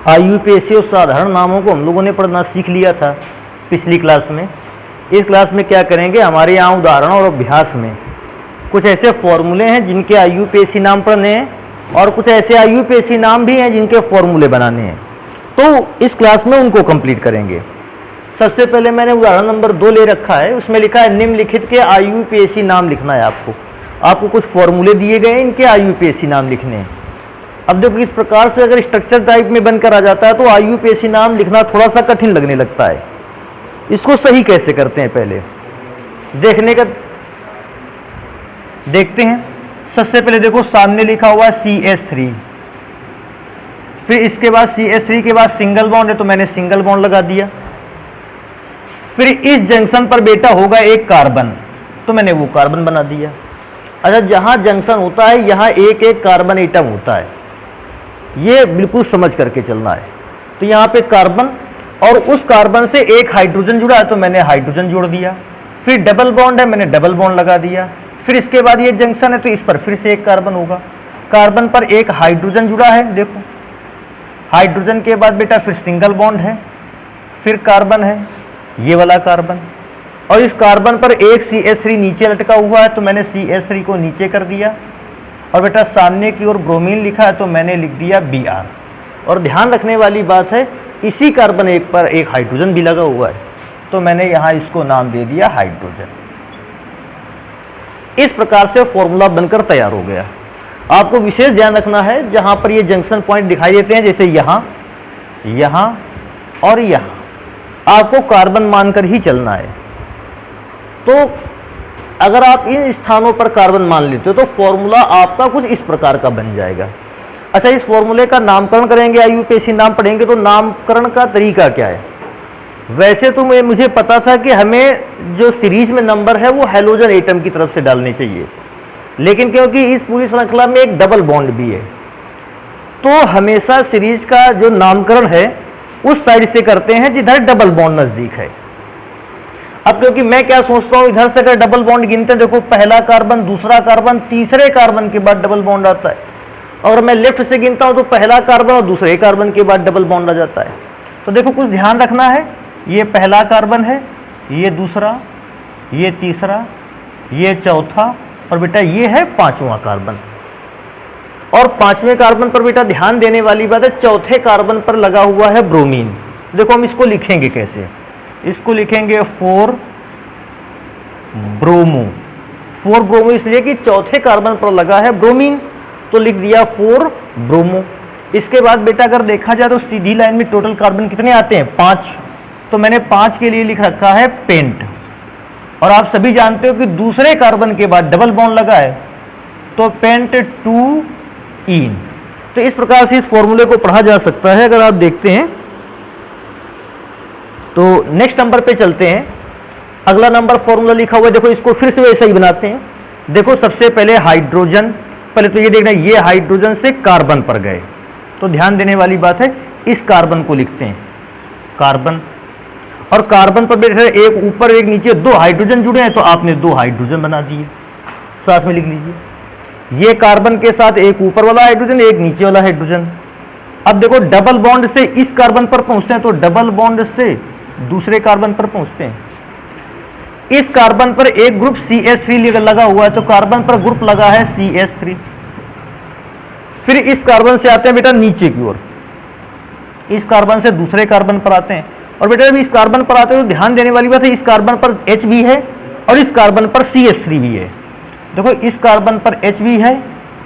IUPAC और साधारण नामों को हम लोगों ने पढ़ना सीख लिया था पिछली क्लास में। इस क्लास में क्या करेंगे, हमारे यहाँ उदाहरण और अभ्यास में कुछ ऐसे फॉर्मूले हैं जिनके IUPAC नाम पढ़ने हैं और कुछ ऐसे IUPAC नाम भी हैं जिनके फॉर्मूले बनाने हैं। तो इस क्लास में उनको कंप्लीट करेंगे। सबसे पहले मैंने उदाहरण नंबर 2 ले रखा है, उसमें लिखा है निम्नलिखित के IUPAC नाम लिखना है। आपको कुछ फॉर्मूले दिए गए हैं, इनके IUPAC नाम लिखने हैं। अब देखो इस प्रकार से अगर स्ट्रक्चर टाइप में बनकर आ जाता है तो IUPAC नाम लिखना थोड़ा सा कठिन लगने लगता है। इसको सही कैसे करते हैं पहले देखते हैं। सबसे पहले देखो सामने लिखा हुआ है CH3, फिर इसके बाद CH3 के बाद सिंगल बॉन्ड है तो मैंने सिंगल बॉन्ड लगा दिया। फिर इस जंक्शन पर बेटा होगा एक कार्बन तो मैंने वो कार्बन बना दिया। अच्छा, जहां जंक्शन होता है यहां एक एक कार्बन एटम होता है, ये बिल्कुल समझ करके चलना है। तो यहाँ पे कार्बन और उस कार्बन से एक हाइड्रोजन जुड़ा है तो मैंने हाइड्रोजन जोड़ दिया। फिर डबल बॉन्ड है, मैंने डबल बॉन्ड लगा दिया। फिर इसके बाद ये जंक्शन है तो इस पर फिर से एक कार्बन होगा। कार्बन पर एक हाइड्रोजन जुड़ा है, देखो हाइड्रोजन के बाद बेटा फिर सिंगल बॉन्ड है, फिर कार्बन है, ये वाला कार्बन, और इस कार्बन पर एक CH3 नीचे लटका हुआ है तो मैंने CH3 को नीचे कर दिया। और बेटा सामने की ओर ब्रोमीन लिखा है तो मैंने लिख दिया Br। और ध्यान रखने वाली बात है, इसी कार्बन एक पर एक हाइड्रोजन भी लगा हुआ है तो मैंने यहाँ इसको नाम दे दिया हाइड्रोजन। इस प्रकार से फॉर्मूला बनकर तैयार हो गया। आपको विशेष ध्यान रखना है, जहां पर ये जंक्शन पॉइंट दिखाई देते हैं जैसे यहाँ, यहाँ और यहाँ, आपको कार्बन मानकर ही चलना है। तो अगर आप इन स्थानों पर कार्बन मान लेते हो तो फॉर्मूला आपका कुछ इस प्रकार का बन जाएगा। अच्छा, इस फॉर्मूले का नामकरण करेंगे, IUPAC नाम पढ़ेंगे तो नामकरण का तरीका क्या है। वैसे तो मुझे पता था कि हमें जो सीरीज में नंबर है वो हैलोजन एटम की तरफ से डालने चाहिए, लेकिन क्योंकि इस पूरी श्रृंखला में एक डबल बॉन्ड भी है तो हमेशा सीरीज का जो नामकरण है उस साइड से करते हैं जिधर डबल बॉन्ड नजदीक है। अब क्योंकि मैं क्या सोचता हूं, इधर से अगर डबल बॉन्ड गिनते हैं, देखो पहला कार्बन, दूसरा कार्बन, तीसरे कार्बन के बाद डबल बॉन्ड आता है। और मैं लेफ्ट से गिनता हूं तो पहला कार्बन और दूसरे कार्बन के बाद डबल बॉन्ड आ जाता है। तो देखो कुछ ध्यान रखना है, ये पहला कार्बन है, ये दूसरा, ये तीसरा, ये चौथा, और बेटा ये है पांचवा कार्बन। और पांचवें कार्बन पर बेटा ध्यान देने वाली बात है, चौथे कार्बन पर लगा हुआ है ब्रोमीन। देखो हम इसको लिखेंगे कैसे, इसको लिखेंगे 4 ब्रोमो। 4 ब्रोमो इसलिए कि चौथे कार्बन पर लगा है ब्रोमीन तो लिख दिया 4 ब्रोमो। इसके बाद बेटा अगर देखा जाए तो सीधी लाइन में टोटल कार्बन कितने आते हैं, 5, तो मैंने 5 के लिए लिख रखा है पेंट। और आप सभी जानते हो कि दूसरे कार्बन के बाद डबल बॉन्ड लगा है तो पेंट 2 इन। तो इस प्रकार से इस फॉर्मूले को पढ़ा जा सकता है। अगर आप देखते हैं तो नेक्स्ट नंबर पे चलते हैं। अगला नंबर फॉर्मूला लिखा हुआ है, देखो इसको फिर से वैसा ही बनाते हैं। देखो सबसे पहले हाइड्रोजन, पहले तो ये देखना ये हाइड्रोजन से कार्बन पर गए तो ध्यान देने वाली बात है, इस कार्बन को लिखते हैं कार्बन, और कार्बन पर बैठे एक ऊपर एक नीचे 2 हाइड्रोजन जुड़े हैं तो आपने 2 हाइड्रोजन बना दिए, साथ में लिख लीजिए। ये कार्बन के साथ एक ऊपर वाला हाइड्रोजन, एक नीचे वाला हाइड्रोजन। अब देखो डबल बॉन्ड से इस कार्बन पर पहुंचते हैं तो डबल बॉन्ड से दूसरे कार्बन पर पहुंचते हैं। इस कार्बन पर एक ग्रुप CH3 लगा हुआ है तो कार्बन पर ग्रुप लगा है CH3। फिर इस कार्बन से आते हैं बेटा नीचे की ओर, इस कार्बन से दूसरे कार्बन पर आते हैं। और बेटा जब इस कार्बन पर आते हैं तो ध्यान देने वाली बात है, इस कार्बन पर H भी है और इस कार्बन पर CH3 भी है। देखो इस कार्बन पर H भी है,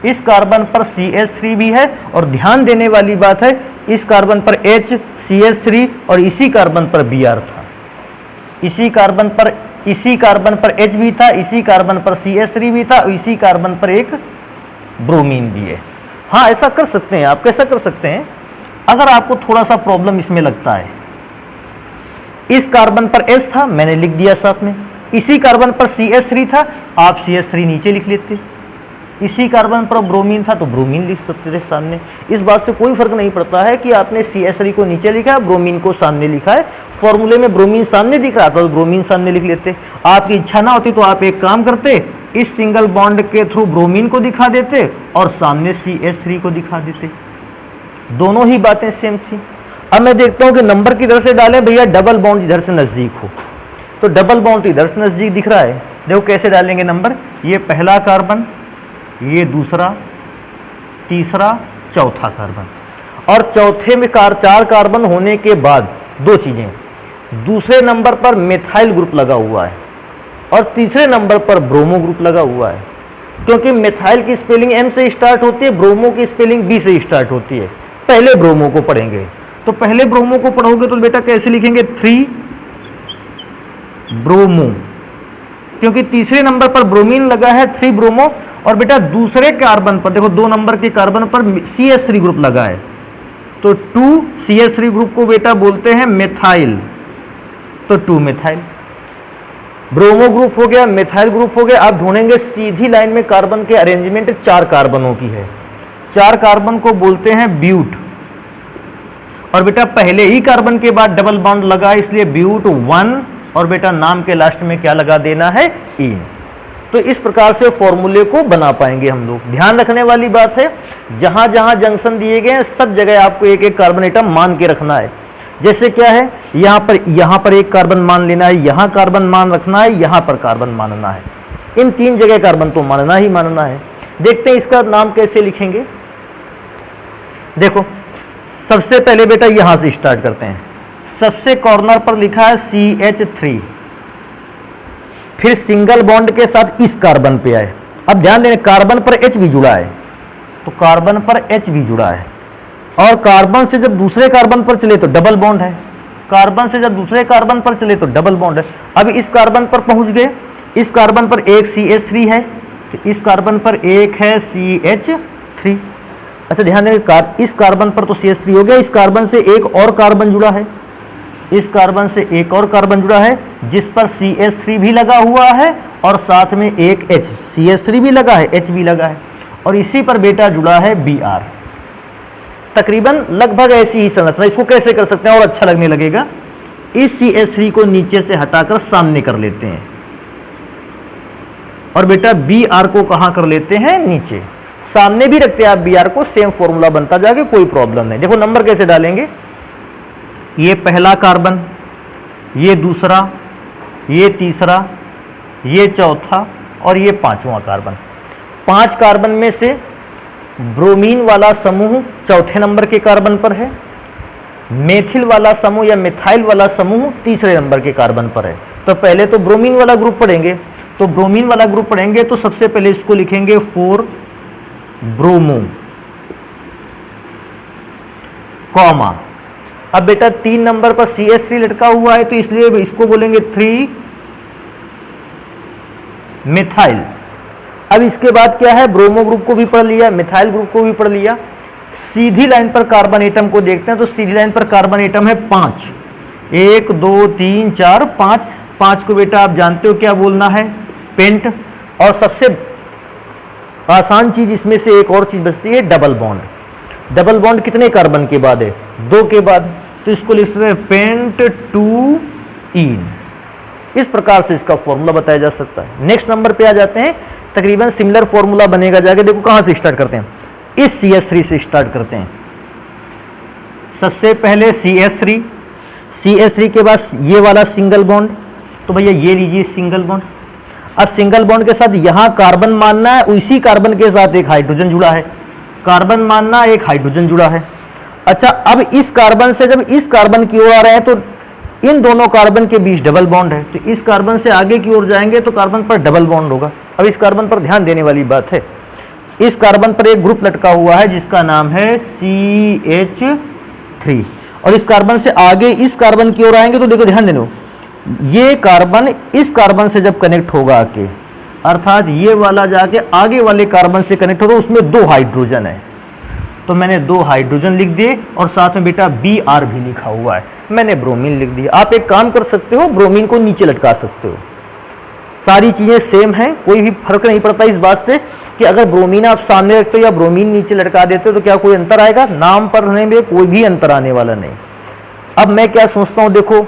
इस कार्बन पर CH3 भी है, और ध्यान देने वाली बात है इस कार्बन पर H, CH3 और इसी कार्बन पर Br था। इसी कार्बन पर H भी था, इसी कार्बन पर CH3 भी था, और इसी कार्बन पर एक ब्रोमीन भी है। हाँ ऐसा कर सकते हैं आप। कैसा कर सकते हैं, अगर आपको थोड़ा सा प्रॉब्लम इसमें लगता है, इस कार्बन पर H था मैंने लिख दिया साथ में, इसी कार्बन पर CH3 था आप CH3 नीचे लिख लेते, इसी कार्बन पर ब्रोमीन था तो ब्रोमीन लिख सकते थे सामने। इस बात से कोई फर्क नहीं पड़ता है कि आपने CH3 को नीचे लिखा है, ब्रोमीन को सामने लिखा है। फॉर्मूले में ब्रोमीन सामने दिख रहा था तो ब्रोमीन सामने लिख लेते। आपकी इच्छा ना होती तो आप एक काम करते, इस सिंगल बॉन्ड के थ्रू ब्रोमीन को दिखा देते और सामने CH3 को दिखा देते। दोनों ही बातें सेम थी। अब मैं देखता हूं कि नंबर किधर से डालें भैया, डबल बॉन्ड इधर से नजदीक हो, तो डबल बॉन्ड तो इधर से नजदीक दिख रहा है। देखो कैसे डालेंगे नंबर, ये पहला कार्बन, ये दूसरा, तीसरा, चौथा कार्बन, और चौथे में 4 कार्बन होने के बाद दो चीजें, दूसरे नंबर पर मेथाइल ग्रुप लगा हुआ है और तीसरे नंबर पर ब्रोमो ग्रुप लगा हुआ है। क्योंकि मेथाइल की स्पेलिंग M से स्टार्ट होती है, ब्रोमो की स्पेलिंग B से स्टार्ट होती है। पहले ब्रोमो को पढ़ेंगे, तो पहले ब्रोमो को पढ़ोगे तो बेटा कैसे लिखेंगे, 3 ब्रोमो, क्योंकि तीसरे नंबर पर ब्रोमीन लगा है 3 ब्रोमो, और बेटा दूसरे कार्बन पर देखो 2 नंबर के कार्बन पर CH3 ग्रुप लगा है, तो 2 CH3 ग्रुप को बेटा बोलते हैं मेथाइल, तो 2 मेथाइल। ब्रोमो ग्रुप हो गया, मेथाइल ग्रुप हो गया। आप ढूंढेंगे सीधी लाइन में कार्बन के अरेंजमेंट 4 कार्बनों की है, 4 कार्बन को बोलते हैं ब्यूट, और बेटा पहले ही कार्बन के बाद डबल बॉन्ड लगा है इसलिए ब्यूट 1, और बेटा नाम के लास्ट में क्या लगा देना है, इन। तो इस प्रकार से फॉर्मूले को बना पाएंगे हम लोग। ध्यान रखने वाली बात है, जहां जहां जंक्शन दिए गए हैं सब जगह आपको एक एक कार्बन एटम मान के रखना है। जैसे क्या है, यहां पर एक कार्बन मान लेना है, यहां कार्बन मान रखना है, यहां पर कार्बन मानना है, इन 3 जगह कार्बन तो मानना ही मानना है। देखते हैं इसका नाम कैसे लिखेंगे। देखो सबसे पहले बेटा यहां से स्टार्ट करते हैं। सबसे कॉर्नर पर लिखा है CH3, फिर सिंगल बॉन्ड के साथ इस कार्बन पे आए। अब ध्यान देना कार्बन पर H भी जुड़ा है, तो कार्बन पर H भी जुड़ा है, और कार्बन से जब दूसरे कार्बन पर चले तो डबल बॉन्ड है, कार्बन से जब दूसरे कार्बन पर चले तो डबल बॉन्ड है। अब इस कार्बन पर पहुंच गए, इस कार्बन पर एक CH3 है, तो इस कार्बन पर एक है CH3। अच्छा ध्यान देना, इस कार्बन पर तो CH3 हो गया, इस कार्बन से एक और कार्बन जुड़ा है, इस कार्बन से एक और कार्बन जुड़ा है जिस पर CH3 भी लगा हुआ है और साथ में एक H, CH3 भी लगा है, H भी लगा है, और इसी पर बेटा जुड़ा है Br। तकरीबन लगभग ऐसी ही संरचना। इसको कैसे कर सकते हैं और अच्छा लगने लगेगा, इस CH3 को नीचे से हटाकर सामने कर लेते हैं, और बेटा Br को कहां कर लेते हैं, नीचे। सामने भी रखते हैं आप Br को, सेम फॉर्मूला बनता जाएगा, कोई प्रॉब्लम नहीं। देखो नंबर कैसे डालेंगे, ये पहला कार्बन, ये दूसरा, ये तीसरा, ये चौथा, और ये 5वां कार्बन। 5 कार्बन में से ब्रोमीन वाला समूह चौथे नंबर के कार्बन पर है, मेथिल वाला समूह या मिथाइल वाला समूह तीसरे नंबर के कार्बन पर है। तो पहले तो ब्रोमीन वाला ग्रुप पढ़ेंगे, तो ब्रोमीन वाला ग्रुप पढ़ेंगे तो सबसे पहले इसको लिखेंगे 4 ब्रोमो, कॉमा। अब बेटा 3 नंबर पर CH3 लटका हुआ है तो इसलिए इसको बोलेंगे 3 मिथाइल। अब इसके बाद क्या है, ब्रोमो ग्रुप को भी पढ़ लिया, मिथाइल ग्रुप को भी पढ़ लिया। सीधी लाइन पर कार्बन एटम को देखते हैं, तो सीधी लाइन पर कार्बन एटम है 5, 1 2 3 4 5। 5 को बेटा आप जानते हो क्या बोलना है, पेंट। और सबसे आसान चीज इसमें से एक और चीज बचती है, डबल बॉन्ड। डबल बॉन्ड कितने कार्बन के बाद है, 2 के बाद, तो इसको लिखते हैं पेंट 2 इन। इस प्रकार से इसका फॉर्मूला बताया जा सकता है। नेक्स्ट नंबर पे आ जाते हैं, तकरीबन सिमिलर फॉर्मूला बनेगा जाके। देखो कहां से स्टार्ट करते हैं, इस CH3 से स्टार्ट करते हैं। सबसे पहले CH3, CH3 के बाद ये वाला सिंगल बॉन्ड, तो भैया ये लीजिए सिंगल बॉन्ड। अब सिंगल बॉन्ड के साथ यहां कार्बन मानना है, उसी कार्बन के साथ एक हाइड्रोजन जुड़ा है, कार्बन मानना, एक हाइड्रोजन जुड़ा है। अच्छा अब इस कार्बन से जब इस कार्बन की ओर आ रहे हैं तो इन दोनों कार्बन के बीच डबल बॉन्ड है, तो इस कार्बन से आगे की ओर जाएंगे तो कार्बन पर डबल बॉन्ड होगा। अब इस कार्बन पर ध्यान देने वाली बात है, इस कार्बन पर एक ग्रुप लटका हुआ है जिसका नाम है CH3, और इस कार्बन से आगे इस कार्बन की ओर आएंगे तो देखो ध्यान देना, ये कार्बन इस कार्बन से जब कनेक्ट होगा आके, अर्थात ये वाला जाके आगे वाले कार्बन से कनेक्ट होगा, उसमें 2 हाइड्रोजन है, तो मैंने 2 हाइड्रोजन लिख दिए और साथ में बेटा Br भी लिखा हुआ है, मैंने ब्रोमीन लिख दिया। आप एक काम कर सकते हो, ब्रोमीन को नीचे लटका सकते हो। सारी चीजें सेम हैं, कोई भी फर्क नहीं पड़ता इस बात से कि अगर ब्रोमीन आप सामने रखते हो या ब्रोमीन नीचे लटका देते हो तो क्या कोई अंतर आएगा, नाम पर रहने में कोई भी अंतर आने वाला नहीं। अब मैं क्या सोचता हूं, देखो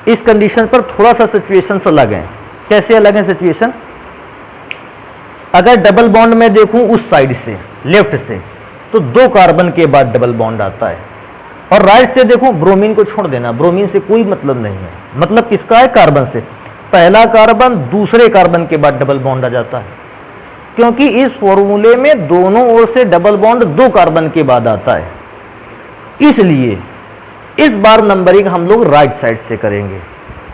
इस कंडीशन पर थोड़ा सा सिचुएशन अलग है। कैसे अलग है सिचुएशन, अगर डबल बॉन्ड में देखूं उस साइड से लेफ्ट से, तो 2 कार्बन के बाद डबल बॉन्ड आता है। और राइट से देखो, ब्रोमीन को छोड़ देना, ब्रोमीन से कोई मतलब नहीं है। मतलब किसका है? कार्बन से। पहला कार्बन दूसरे कार्बन के बाद डबल बॉन्ड आ जाता है, क्योंकि इस फॉर्मूले में दोनों ओर से डबल बॉन्ड 2 कार्बन के बाद आता है। इसलिए इस बार नंबरिंग हम लोग राइट साइड से करेंगे।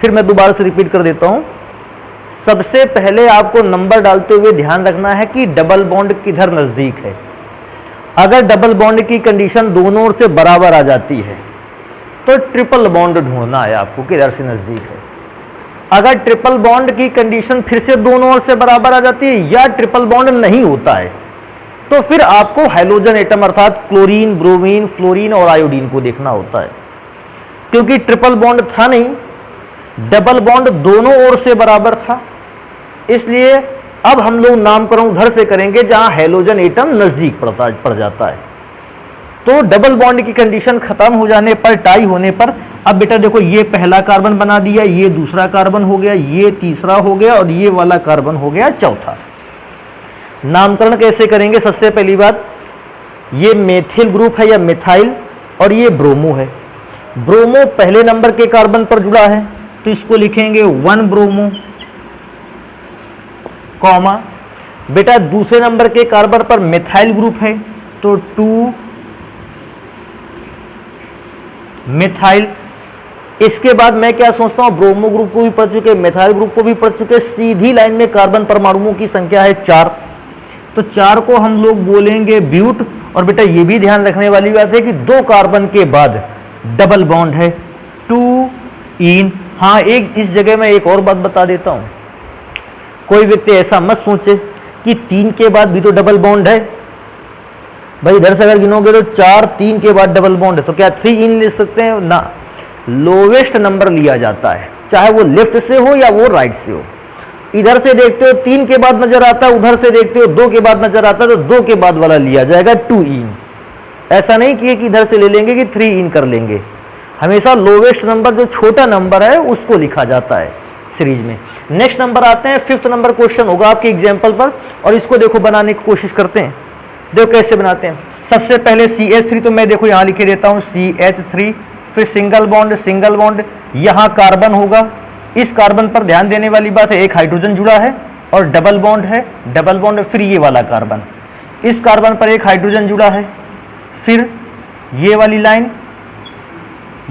फिर मैं दोबारा से रिपीट कर देता हूं। सबसे पहले आपको नंबर डालते हुए ध्यान रखना है कि डबल बॉन्ड किधर नजदीक है। अगर डबल बॉन्ड की कंडीशन दोनों ओर से बराबर आ जाती है तो ट्रिपल बॉन्ड ढूंढना है आपको किधर से नजदीक है। अगर ट्रिपल बॉन्ड की कंडीशन फिर से दोनों ओर से बराबर आ जाती है या ट्रिपल बॉन्ड नहीं होता है तो फिर आपको हाइड्रोजन एटम अर्थात क्लोरीन, ब्रोमीन, फ्लोरीन और आयोडीन को देखना होता है। क्योंकि ट्रिपल बॉन्ड था नहीं, डबल बॉन्ड दोनों ओर से बराबर था, इसलिए अब हम लोग नामकरण उधर से करेंगे जहां हाइड्रोजन एटम नजदीक पड़ जाता है। तो डबल बॉन्ड की कंडीशन खत्म हो जाने पर, टाई होने पर, अब बेटा देखो ये पहला कार्बन बना दिया, ये दूसरा कार्बन हो गया, ये तीसरा हो गया और ये वाला कार्बन हो गया चौथा। नामकरण कैसे करेंगे? सबसे पहली बात, ये मेथिल ग्रुप है या मिथाइल और ये ब्रोमो है। ब्रोमो पहले नंबर के कार्बन पर जुड़ा है तो इसको लिखेंगे 1 ब्रोमो, कॉमा बेटा दूसरे नंबर के कार्बन पर मिथाइल ग्रुप है तो 2 मिथाइल। इसके बाद मैं क्या सोचता हूं, ब्रोमो ग्रुप को भी पढ़ चुके, मिथाइल ग्रुप को भी पढ़ चुके, सीधी लाइन में कार्बन परमाणुओं की संख्या है 4, तो 4 को हम लोग बोलेंगे ब्यूट। और बेटा ये भी ध्यान रखने वाली बात है कि 2 कार्बन के बाद डबल बॉन्ड है 2 इन। हाँ, एक इस जगह में एक और बात बता देता हूं, कोई व्यक्ति ऐसा मत सोचे कि 3 के बाद भी तो डबल बॉन्ड है। भाई इधर से अगर गिनोगे तो 4, 3 के बाद डबल बॉन्ड है तो क्या 3 इन ले सकते हैं ना? लोवेस्ट नंबर लिया जाता है, चाहे वो लेफ्ट से हो या वो राइट से हो। इधर से देखते हो 3 के बाद नजर आता है, उधर से देखते हो 2 के बाद नजर आता है तो 2 के बाद वाला लिया जाएगा 2 इन। ऐसा नहीं किए कि इधर से ले लेंगे कि 3 इन कर लेंगे। हमेशा लोवेस्ट नंबर जो छोटा नंबर है उसको लिखा जाता है सीरीज में। नेक्स्ट नंबर आते हैं, 5th नंबर क्वेश्चन होगा आपके एग्जाम्पल पर और इसको देखो बनाने की कोशिश करते हैं। देखो कैसे बनाते हैं। सबसे पहले CH3, तो मैं देखो यहाँ लिखे देता हूँ CH3, फिर सिंगल बॉन्ड, यहाँ कार्बन होगा। इस कार्बन पर ध्यान देने वाली बात है, एक हाइड्रोजन जुड़ा है और डबल बॉन्ड है, डबल बॉन्ड फिर ये वाला कार्बन, इस कार्बन पर एक हाइड्रोजन जुड़ा है, फिर ये वाली लाइन,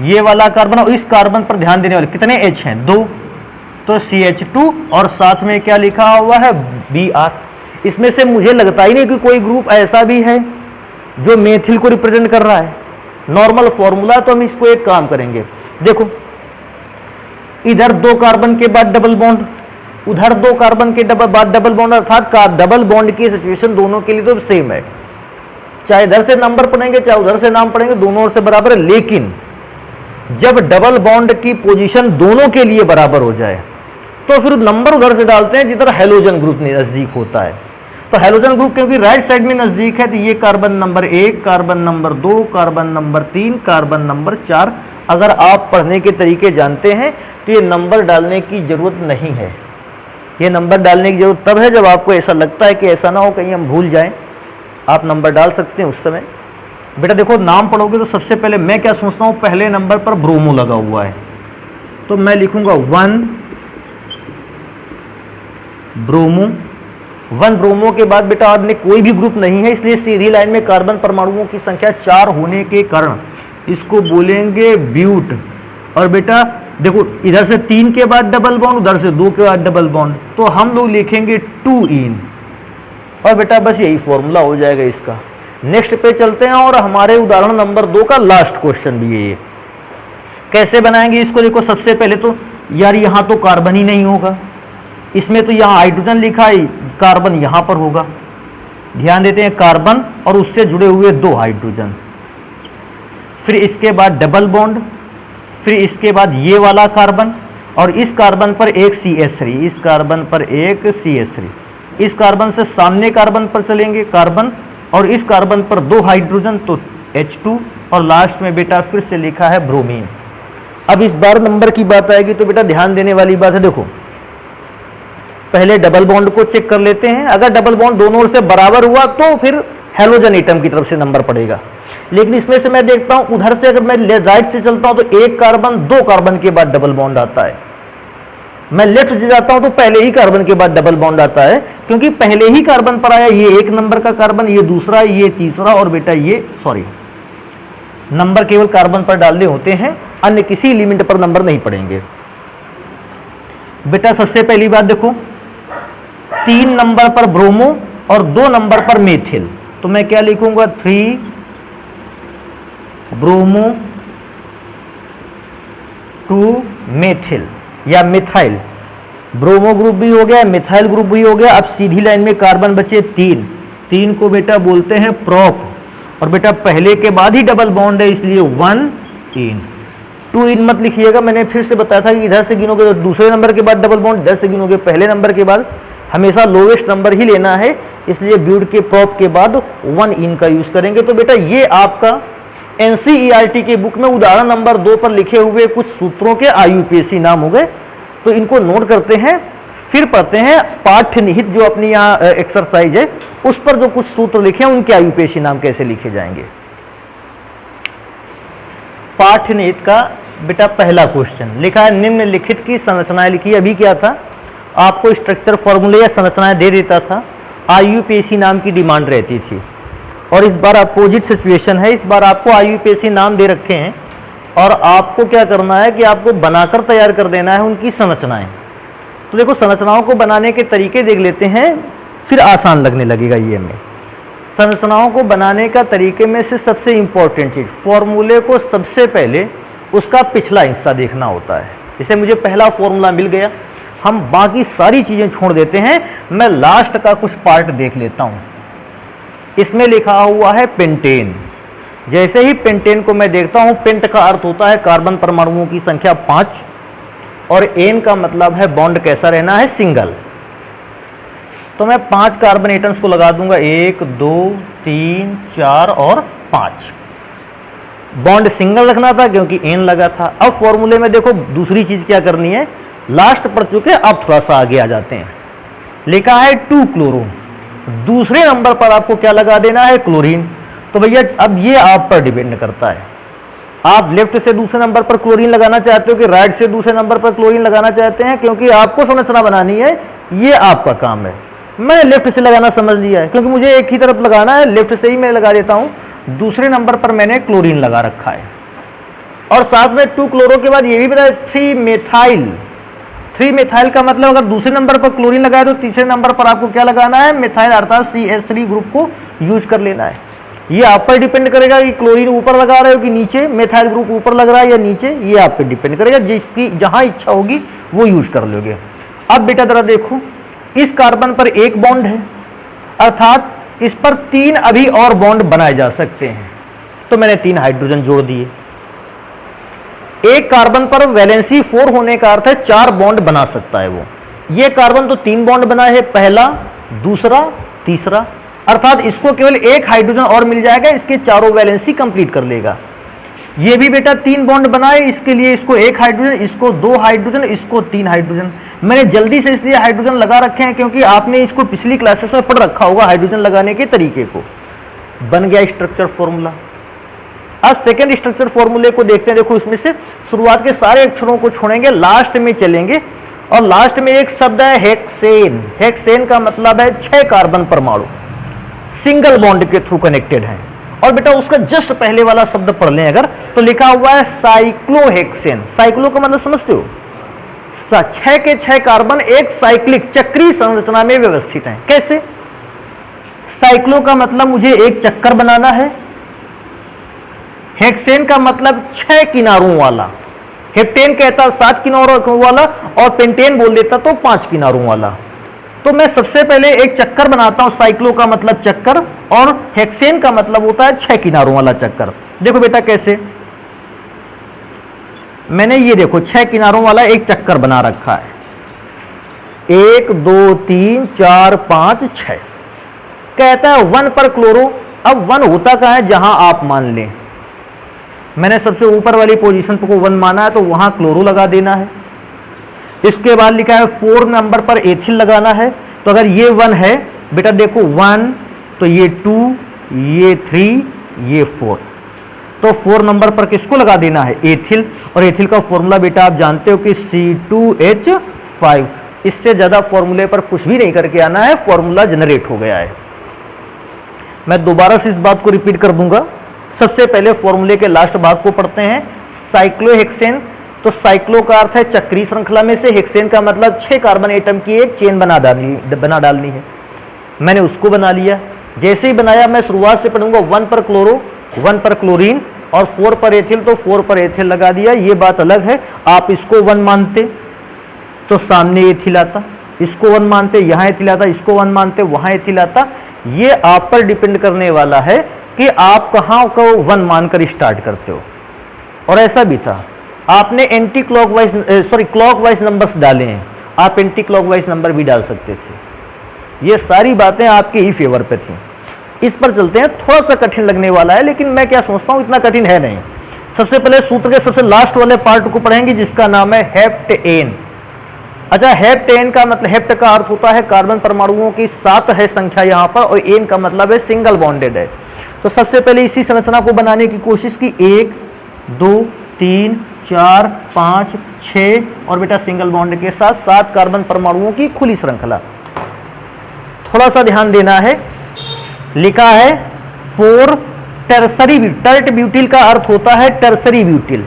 ये वाला कार्बन और इस कार्बन पर ध्यान देने वाले कितने H हैं? 2, तो CH2 और साथ में क्या लिखा हुआ है? Br। इसमें से मुझे लगता ही नहीं कि कोई ग्रुप ऐसा भी है जो मेथिल को रिप्रेजेंट कर रहा है। नॉर्मल फॉर्मूला, तो हम इसको एक काम करेंगे, देखो इधर 2 कार्बन के बाद डबल बॉन्ड, उधर 2 कार्बन के बाद डबल बॉन्ड, अर्थात डबल बॉन्ड की सिचुएशन दोनों के लिए तो सेम है। चाहे इधर से नंबर पढ़ेंगे चाहे उधर से नाम पढ़ेंगे, दोनों ओर से बराबर है। लेकिन जब डबल बॉन्ड की पोजीशन दोनों के लिए बराबर हो जाए तो फिर नंबर उधर से डालते हैं जिधर हैलोजन ग्रुप नजदीक होता है। तो हैलोजन ग्रुप क्योंकि राइट साइड में नजदीक है तो ये carbon number 1, carbon number 2, carbon number 3, carbon number 4। अगर आप पढ़ने के तरीके जानते हैं तो ये नंबर डालने की जरूरत नहीं है। ये नंबर डालने की जरूरत तब है जब आपको ऐसा लगता है कि ऐसा ना हो कहीं हम भूल जाएं, आप नंबर डाल सकते हैं उस समय। बेटा देखो नाम पढ़ोगे तो सबसे पहले मैं क्या सोचता हूँ, पहले नंबर पर ब्रोमो लगा हुआ है तो मैं लिखूंगा 1 ब्रोमो। 1 ब्रोमो के बाद बेटा अन्य कोई भी ग्रुप नहीं है, इसलिए सीधी लाइन में कार्बन परमाणुओं की संख्या 4 होने के कारण इसको बोलेंगे ब्यूट। और बेटा देखो इधर से 3 के बाद डबल बॉन्ड, उधर से 2 के बाद डबल बॉन्ड, तो हम लोग लिखेंगे 2 इन। और बेटा बस यही फॉर्मूला हो जाएगा इसका। नेक्स्ट पे चलते हैं और हमारे उदाहरण नंबर 2 का लास्ट क्वेश्चन भी है ये। कैसे बनाएंगे इसको? देखो सबसे पहले तो यार यहाँ तो कार्बन ही नहीं होगा, इसमें तो यहाँ हाइड्रोजन लिखा है, कार्बन यहाँ पर होगा। ध्यान देते हैं, कार्बन और उससे जुड़े हुए 2 हाइड्रोजन, फिर इसके बाद डबल बॉन्ड, फिर इसके बाद ये वाला कार्बन और इस कार्बन पर एक CH3, इस कार्बन पर एक CH3, इस कार्बन से सामने कार्बन पर चलेंगे कार्बन और इस कार्बन पर 2 हाइड्रोजन तो H2 और लास्ट में बेटा फिर से लिखा है ब्रोमीन। अब इस बार नंबर की बात आएगी तो बेटा ध्यान देने वाली बात है, देखो पहले डबल बॉन्ड को चेक कर लेते हैं। अगर डबल बॉन्ड दोनों ओर से बराबर हुआ तो फिर हैलोजन एटम की तरफ से नंबर पड़ेगा। लेकिन इसमें से मैं देखता हूं उधर से अगर मैं राइट से चलता हूं तो एक कार्बन, दो कार्बन के बाद डबल बॉन्ड आता है। मैं लेफ्ट से जाता हूं तो पहले ही कार्बन के बाद डबल बॉन्ड आता है, क्योंकि पहले ही कार्बन पर आया ये एक नंबर का कार्बन, ये दूसरा, ये तीसरा, और बेटा ये नंबर केवल कार्बन पर डालने होते हैं, अन्य किसी एलिमेंट पर नंबर नहीं पड़ेंगे। बेटा सबसे पहली बात देखो, 3 नंबर पर ब्रोमो और 2 नंबर पर मेथिल, तो मैं क्या लिखूंगा 3 ब्रोमो 2 मेथिल या मिथाइल। ब्रोमो ग्रुप भी हो गया, मिथाइल ग्रुप भी हो गया। अब सीधी लाइन में कार्बन बचे 3 को बेटा बोलते हैं प्रोप, और बेटा पहले के बाद ही डबल बॉन्ड है इसलिए 1 इन। 2 इन मत लिखिएगा, मैंने फिर से बताया था कि इधर से गिनोगे तो दूसरे नंबर के बाद डबल बॉन्ड, इधर से गिनोगे पहले नंबर के बाद, हमेशा लोवेस्ट नंबर ही लेना है, इसलिए ब्यूड के प्रोप के बाद 1 इन का यूज करेंगे। तो बेटा ये आपका एनसीईआरटी के बुक में उदाहरण नंबर 2 पर लिखे हुए कुछ सूत्रों के आईयूपीएसी नाम हो गए, तो इनको नोट करते हैं, फिर पढ़ते हैं पाठ्य निहित जो अपनी यहाँ एक्सरसाइज है उस पर जो कुछ सूत्र लिखे हैं उनके आईयूपीएसी नाम कैसे लिखे जाएंगे। पाठ्य निहित का बेटा पहला क्वेश्चन लिखा है, निम्नलिखित की संरचनाएं लिखी। अभी क्या था, आपको स्ट्रक्चर फॉर्मूले या संरचनाएं दे देता था, आईयूपीएसी नाम की डिमांड रहती थी, और इस बार अपोजिट सिचुएशन है, इस बार आपको आईयूपीएसी नाम दे रखे हैं और आपको क्या करना है कि आपको बनाकर तैयार कर देना है उनकी संरचनाएं। तो देखो संरचनाओं को बनाने के तरीके देख लेते हैं, फिर आसान लगने लगेगा ये हमें। संरचनाओं को बनाने का तरीके में से सबसे इंपॉर्टेंट चीज, फॉर्मूले को सबसे पहले उसका पिछला हिस्सा देखना होता है। जैसे मुझे पहला फॉर्मूला मिल गया, हम बाकी सारी चीजें छोड़ देते हैं, मैं लास्ट का कुछ पार्ट देख लेता हूं। इसमें लिखा हुआ है पेंटेन। जैसे ही पेंटेन को मैं देखता हूं, पेंट का अर्थ होता है कार्बन परमाणुओं की संख्या 5, और एन का मतलब है बॉन्ड कैसा रहना है, सिंगल। तो मैं 5 कार्बन एटम्स को लगा दूंगा, 1 2 3 4 और 5। बॉन्ड सिंगल रखना था क्योंकि एन लगा था। अब फॉर्मूले में देखो दूसरी चीज क्या करनी है, लास्ट पढ़ चुके, अब थोड़ा सा आगे आ जाते हैं। लिखा है 2 क्लोरो, दूसरे नंबर पर आपको क्या लगा देना है, क्लोरीन। तो भैया अब ये आप पर डिपेंड करता है, आप लेफ्ट से दूसरे नंबर पर क्लोरीन लगाना चाहते हो कि राइट से दूसरे नंबर पर क्लोरीन लगाना चाहते हैं, क्योंकि आपको संरचना बनानी है, ये आपका काम है। मैंने लेफ्ट से लगाना समझ लिया है क्योंकि मुझे एक ही तरफ लगाना है, लेफ्ट से ही मैं लगा देता हूं। दूसरे नंबर पर मैंने क्लोरीन लगा रखा है, और साथ में 2 क्लोरो के बाद ये भी बताया 3 मेथाइल। 3 मेथाइल का मतलब अगर दूसरे नंबर पर क्लोरीन लगाए तो तीसरे नंबर पर आपको क्या लगाना है, मेथाइल अर्थात CH3 ग्रुप को यूज कर लेना है। ये आप पर डिपेंड करेगा कि क्लोरीन ऊपर लगा रहे हो कि नीचे, मेथाइल ग्रुप ऊपर लग रहा है या नीचे, ये आप पर डिपेंड करेगा, जिसकी जहां इच्छा होगी वो यूज कर लोगे। अब बेटा जरा देखो, इस कार्बन पर एक बॉन्ड है, अर्थात इस पर 3 अभी और बॉन्ड बनाए जा सकते हैं, तो मैंने 3 हाइड्रोजन जोड़ दिए। एक कार्बन पर वैलेंसी 4 होने का अर्थ है 4 बॉन्ड बना सकता है वो। ये कार्बन तो 3 बॉन्ड बनाए है, पहला, दूसरा, तीसरा, अर्थात इसको केवल एक हाइड्रोजन और मिल जाएगा, इसके चारों वैलेंसी कंप्लीट कर लेगा। ये भी बेटा 3 बॉन्ड बनाए, इसके लिए इसको 1 हाइड्रोजन, इसको 2 हाइड्रोजन, इसको 3 हाइड्रोजन। मैंने जल्दी से इसलिए हाइड्रोजन लगा रखे हैं क्योंकि आपने इसको पिछली क्लासेस में पढ़ रखा होगा हाइड्रोजन लगाने के तरीके को। बन गया स्ट्रक्चर फॉर्मूला। अब सेकेंड स्ट्रक्चर फॉर्मूले को देखते हैं। देखो इसमें से शुरुआत के सारे अक्षरों को छोड़ेंगे, लास्ट में चलेंगे, और लास्ट में एक शब्द है हेक्सेन। हेक्सेन का मतलब है 6 कार्बन परमाणु सिंगल बॉन्ड के थ्रू कनेक्टेड हैं। और बेटा उसका जस्ट पहले वाला शब्द पढ़ लें अगर, तो लिखा हुआ है साइक्लोहेक्सेन। साइक्लो का मतलब समझते हो, 6 के 6 कार्बन एक साइक्लिक चक्रीय संरचना में व्यवस्थित हैं। कैसे? साइक्लो का मतलब मुझे एक चक्कर बनाना है, हेक्सेन का मतलब 6 किनारों वाला, हेप्टेन कहता 7 किनारों वाला, और पेंटेन बोल देता तो 5 किनारों वाला। तो मैं सबसे पहले एक चक्कर बनाता हूं, साइक्लो का मतलब चक्कर, और हेक्सेन का मतलब होता है 6 किनारों वाला चक्कर। देखो बेटा कैसे, मैंने ये देखो 6 किनारों वाला एक चक्कर बना रखा है, 1 2 3 4 5 6। कहता है 1 पर क्लोरो। अब 1 होता कहां है, जहां आप मान लें, मैंने सबसे ऊपर वाली पोजीशन को 1 माना है तो वहां क्लोरो लगा देना है। इसके बाद लिखा है 4 नंबर पर एथिल लगाना है, तो अगर ये 1 है बेटा देखो 1, तो ये 2, ये 3, ये 4। तो 4 नंबर पर किसको लगा देना है? एथिल। और एथिल का फॉर्मूला बेटा आप जानते हो कि C2H5। इससे ज्यादा फॉर्मूले पर कुछ भी नहीं करके आना है, फॉर्मूला जनरेट हो गया है। मैं दोबारा से इस बात को रिपीट कर दूंगा। सबसे पहले फॉर्मूले के लास्ट भाग को पढ़ते हैं, साइक्लोहेक्सेन। तो साइक्लो का अर्थ है चक्रीय श्रृंखला में से, हेक्सेन का मतलब 6 कार्बन एटम की एक चेन बना डालनी है। मैंने उसको बना लिया। जैसे ही बनाया मैं शुरुआत से पढ़ूंगा 1 पर क्लोरो, 1 पर क्लोरीन और 4 पर एथिल, तो 4 पर एथिल लगा दिया। ये बात अलग है, आप इसको 1 मानते तो सामने एथिल आता, इसको 1 मानते यहाँ एथिल आता, इसको 1 मानते वहां एथिल आता। ये आप पर डिपेंड करने वाला है कि आप कहाँ को 1 मानकर स्टार्ट करते हो। और ऐसा भी था, आपने एंटी क्लॉकवाइज क्लॉकवाइज नंबर्स डाले हैं, आप एंटी क्लॉकवाइज नंबर भी डाल सकते थे। ये सारी बातें आपके ही फेवर पे थी। इस पर चलते हैं, थोड़ा सा कठिन लगने वाला है, लेकिन मैं क्या सोचता हूं इतना कठिन है नहीं। सबसे पहले सूत्र के सबसे लास्ट वाले पार्ट को पढ़ेंगे, जिसका नाम है हेप्टेन। अच्छा, हेप्टेन का मतलब, हेप्ट का अर्थ होता है कार्बन परमाणुओं की 7 है संख्या यहाँ पर, और एन का मतलब है सिंगल बॉन्डेड है। तो सबसे पहले इसी संरचना को बनाने की कोशिश की, 1 2 3 4 5 6 और बेटा सिंगल बॉन्ड के साथ 7 कार्बन परमाणुओं की खुली श्रृंखला। थोड़ा सा ध्यान देना है, लिखा है 4 टर्सरी। टर्ट ब्यूटिल का अर्थ होता है टर्सरी ब्यूटिल,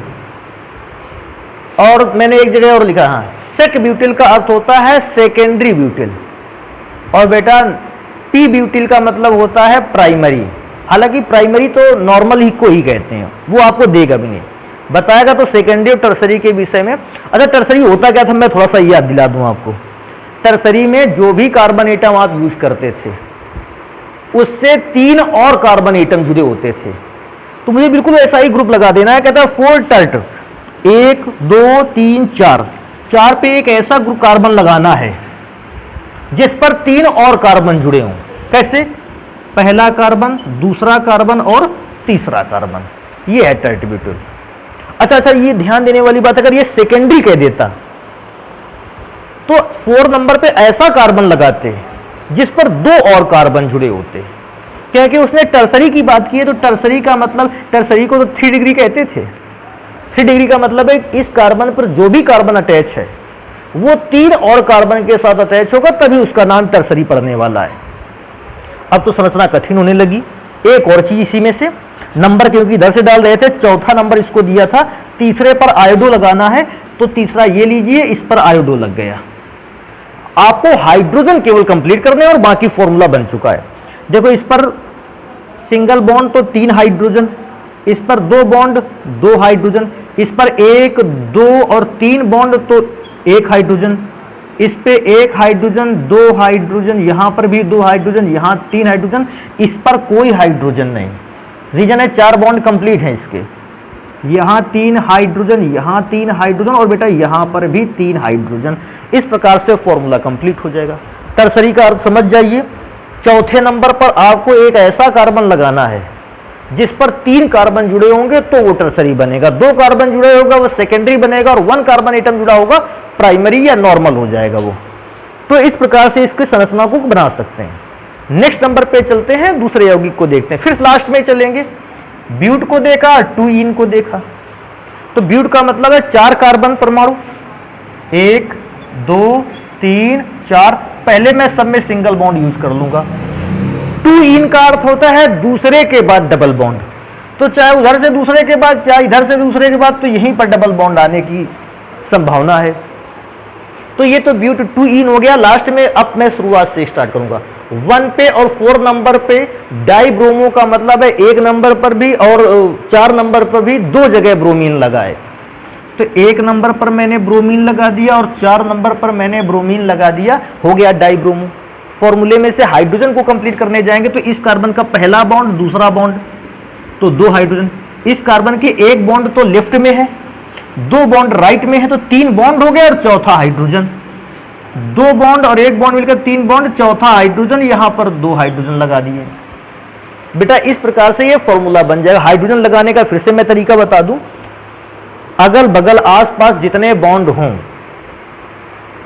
और मैंने एक जगह और लिखा, हाँ, सेक ब्यूटिल का अर्थ होता है सेकेंडरी ब्यूटिल। और बेटा पी ब्यूटिल का मतलब होता है प्राइमरी। हालांकि प्राइमरी तो नॉर्मल ही को ही कहते हैं, वो आपको देगा भी नहीं, बताएगा तो सेकेंडरी और टर्सरी के विषय में। अच्छा, टर्सरी होता क्या था, मैं थोड़ा सा याद दिला दूं आपको। टर्सरी में जो भी कार्बन एटम आप यूज करते थे उससे 3 और कार्बन एटम जुड़े होते थे। तो मुझे बिल्कुल ऐसा ही ग्रुप लगा देना है, कहता है 4 टर्ट, 1 2 3 4, 4 पे एक ऐसा ग्रुप कार्बन लगाना है जिस पर 3 और कार्बन जुड़े हों। कैसे? पहला कार्बन, दूसरा कार्बन और तीसरा कार्बन। ये है टर्ट ब्यूटिल। अच्छा, ये ध्यान देने वाली बात, अगर ये सेकेंडरी कह देता तो 4 नंबर पे ऐसा कार्बन लगाते जिस पर 2 और कार्बन जुड़े होते। क्योंकि उसने टर्सरी की बात की है, तो टर्सरी का मतलब, टर्सरी को तो 3 डिग्री कहते थे। 3 डिग्री का मतलब है इस कार्बन पर जो भी कार्बन अटैच है वो 3 और कार्बन के साथ अटैच होगा, तभी उसका नाम टर्सरी पड़ने वाला है। अब तो संरचना कठिन होने लगी। एक और चीज इसी में से, नंबर क्योंकि इधर से डाल रहे थे, चौथा नंबर इसको दिया था, तीसरे पर आयोडो लगाना है, तो तीसरा ये लीजिए, इस पर आयोडो लग गया। आपको हाइड्रोजन केवल कंप्लीट करने और बाकी फॉर्मूला बन चुका है। देखो, इस पर सिंगल बॉन्ड तो 3 हाइड्रोजन, इस पर 2 बॉन्ड 2 हाइड्रोजन, इस पर 1 2 और 3 बॉन्ड तो 1 हाइड्रोजन, इस पे 1 हाइड्रोजन 2 हाइड्रोजन, यहां पर भी 2 हाइड्रोजन, यहां 3 हाइड्रोजन, इस पर कोई हाइड्रोजन नहीं। रीजन है 4 बॉन्ड कंप्लीट है इसके, यहां 3 हाइड्रोजन, यहां 3 हाइड्रोजन और बेटा यहां पर भी 3 हाइड्रोजन। इस प्रकार से फॉर्मूला कंप्लीट हो जाएगा। टर्सरी का अर्थ समझ जाइए। चौथे नंबर पर आपको एक ऐसा कार्बन लगाना है जिस पर 3 कार्बन जुड़े होंगे तो वो टर्सरी बनेगा, 2 कार्बन जुड़े होगा वो सेकेंडरी बनेगा, और 1 कार्बन एटम जुड़ा होगा प्राइमरी या नॉर्मल हो जाएगा वो। तो इस प्रकार से इसकी संरचना को बना सकते हैं। नेक्स्ट नंबर पे चलते हैं, दूसरे यौगिक को देखते हैं, फिर लास्ट में चलेंगे। ब्यूट को देखा, 2 इन को देखा। तो ब्यूट का मतलब है 4 कार्बन परमाणु, 1 2 3 4। पहले मैं सब में सिंगल बॉन्ड यूज कर लूंगा। 2 इन का अर्थ होता है दूसरे के बाद डबल बॉन्ड, तो चाहे उधर से दूसरे के बाद चाहे इधर से दूसरे के बाद, तो यहीं पर डबल बॉन्ड आने की संभावना है। तो ये तो ब्यूट 2 इन हो गया। लास्ट में अब मैं शुरुआत से स्टार्ट करूंगा। 1 पे और 4 नंबर पे डाई ब्रोमो का मतलब है 1 नंबर पर भी और 4 नंबर पर भी 2 जगह ब्रोमीन लगाए। तो 1 नंबर पर मैंने ब्रोमीन लगा दिया और 4 नंबर पर मैंने ब्रोमीन लगा दिया, हो गया डाई ब्रोमो। फॉर्मूले में से हाइड्रोजन को कंप्लीट करने जाएंगे तो इस कार्बन का पहला बॉन्ड, दूसरा बॉन्ड, तो 2 हाइड्रोजन। इस कार्बन के 1 बॉन्ड तो लेफ्ट में है, 2 बॉन्ड राइट में है, तो 3 बॉन्ड हो गया और चौथा हाइड्रोजन। 2 बॉन्ड और 1 बॉन्ड मिलकर 3 बॉन्ड, चौथा हाइड्रोजन, यहां पर 2 हाइड्रोजन लगा दिए। बेटा इस प्रकार से ये फॉर्मूला बन जाएगा। हाइड्रोजन लगाने का फिर से मैं तरीका बता दूं। अगल बगल आसपास जितने बॉन्ड हों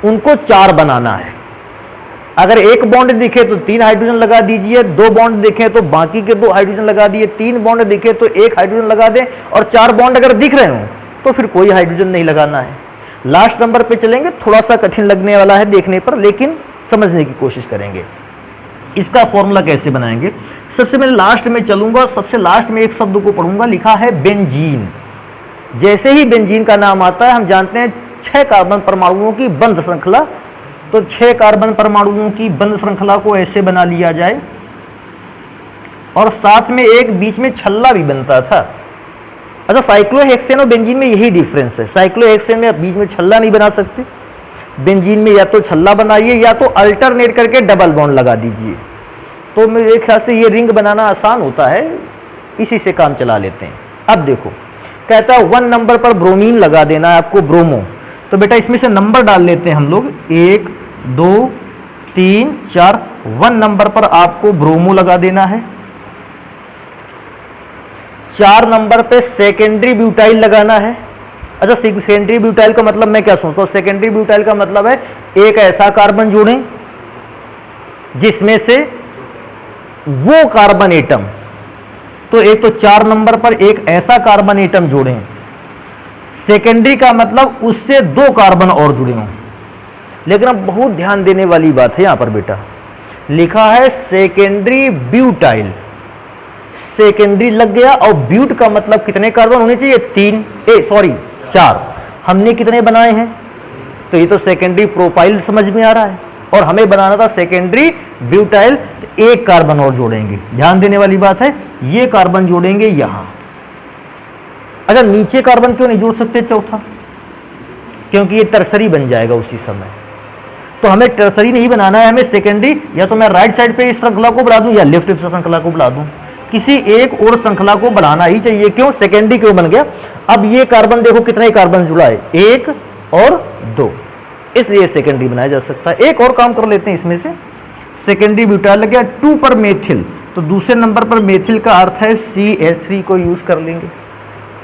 उनको 4 बनाना है। अगर एक बॉन्ड दिखे तो 3 हाइड्रोजन लगा दीजिए, 2 बॉन्ड दिखे तो बाकी के 2 हाइड्रोजन लगा दिए, 3 बॉन्ड दिखे तो 1 हाइड्रोजन लगा दें, और 4 बॉन्ड अगर दिख रहे हो तो फिर कोई हाइड्रोजन नहीं लगाना है। लास्ट नंबर पे चलेंगे, थोड़ा सा कठिन लगने वाला है देखने पर, लेकिन समझने की कोशिश करेंगे। इसका फॉर्मूला कैसे बनाएंगे? सबसे मैं लास्ट में चलूंगा, सबसे लास्ट में एक शब्द को पढ़ूंगा, लिखा है बेंजीन। जैसे ही बेंजीन का नाम आता है हम जानते हैं 6 कार्बन परमाणुओं की बंध श्रृंखला, तो 6 कार्बन परमाणुओं की बंध श्रृंखला को ऐसे बना लिया जाए, और साथ में एक बीच में छल्ला भी बनता था। अच्छा, साइक्लोहेक्सेन और बेंजीन में यही डिफरेंस है, साइक्लोहेक्सेन में बीच में छल्ला नहीं बना सकते, बेंजीन में या तो छल्ला बनाइए या तो अल्टरनेट करके डबल बॉन्ड लगा दीजिए। तो मेरे ख्याल से ये रिंग बनाना आसान होता है, इसी से काम चला लेते हैं। अब देखो, कहता है 1 नंबर पर ब्रोमीन लगा देना है आपको, ब्रोमो। तो बेटा इसमें से नंबर डाल लेते हैं हम लोग, 1 2 3 4। 1 नंबर पर आपको ब्रोमो लगा देना है। 4 नंबर पे सेकेंडरी ब्यूटाइल लगाना है। अच्छा, सेकेंडरी ब्यूटाइल का मतलब मैं क्या सोचता हूँ? सेकेंडरी ब्यूटाइल का मतलब है एक ऐसा कार्बन जोड़ें जिसमें से वो कार्बन एटम, तो एक तो 4 नंबर पर एक ऐसा कार्बन एटम जोड़ें, सेकेंडरी का मतलब उससे 2 कार्बन और जुड़े हों। लेकिन अब बहुत ध्यान देने वाली बात है, यहां पर बेटा लिखा है सेकेंडरी ब्यूटाइल, सेकेंडरी लग गया, और ब्यूट का मतलब कितने कार्बन होने चाहिए? 4। हमने कितने बनाए हैं? तो ये तो सेकेंडरी प्रोपाइल समझ में आ रहा है, और हमें बनाना था सेकेंडरी ब्यूटाइल, तो 1 कार्बन और जोड़ेंगे। ध्यान देने वाली बात है, ये कार्बन जोड़ेंगे यहां। अच्छा, नीचे कार्बन क्यों नहीं जोड़ सकते चौथा? क्योंकि ये टर्सरी बन जाएगा उसी समय, तो हमें टर्सरी नहीं बनाना है, हमें सेकेंडरी, या तो मैं राइट साइड पे इस श्रृंखला को बढ़ा दूं या लेफ्ट श्रृंखला को बढ़ा दूं, किसी एक और श्रृंखला को बढ़ाना ही चाहिए। क्यों? सेकेंडरी क्यों बन गया? अब ये कार्बन देखो कितने कार्बन जुड़ा है, 1 और 2, इसलिए सेकेंडरी बनाया जा सकता है। एक और काम कर लेते हैं इसमें से, सेकेंडरी ब्यूटाइल लग गया। 2 पर मेथिल, तो दूसरे नंबर पर मेथिल का अर्थ है CH3 को यूज कर लेंगे।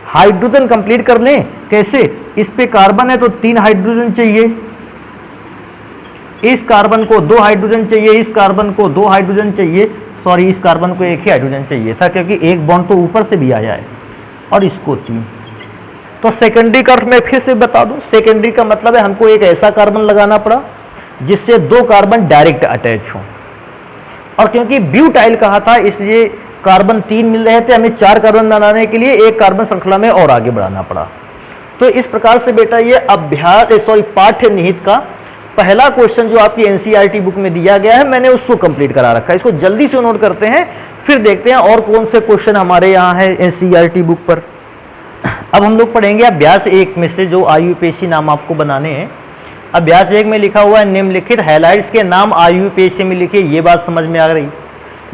हाइड्रोजन कंप्लीट कर लें, कैसे? इस पे कार्बन है तो 3 हाइड्रोजन चाहिए, इस कार्बन को 2 हाइड्रोजन चाहिए, इस कार्बन को 2 हाइड्रोजन चाहिए, सॉरी इस कार्बन को 1 ही हाइड्रोजन चाहिए था क्योंकि एक बॉन्ड तो ऊपर से भी आया है, और इसको 3। तो सेकेंडरी का अर्थ मैं फिर से बता दूं, सेकेंडरी का मतलब है हमको एक ऐसा कार्बन लगाना पड़ा जिससे 2 कार्बन डायरेक्ट अटैच हों, और क्योंकि ब्यूटाइल कहा था इसलिए कार्बन 3 मिल रहे थे, हमें 4 कार्बन बनाने के लिए 1 कार्बन श्रृंखला में और आगे बढ़ाना पड़ा। तो इस प्रकार से बेटा ये पाठ्य निहित का पहला क्वेश्चन जो आपकी एनसीईआरटी बुक में दिया गया है, मैंने उसको कंप्लीट करा रखा है। इसको जल्दी से नोट करते हैं, फिर देखते हैं और कौन से क्वेश्चन हमारे यहाँ है एनसीईआरटी बुक पर। अब हम लोग पढ़ेंगे अभ्यास 1 में से, जो आयुपेशी नाम आपको बनाने हैं। अभ्यास 1 में लिखा हुआ है निम्नलिखित हैलाइड्स के नाम आयुपेशी में लिखिए। ये बात समझ में आ रही।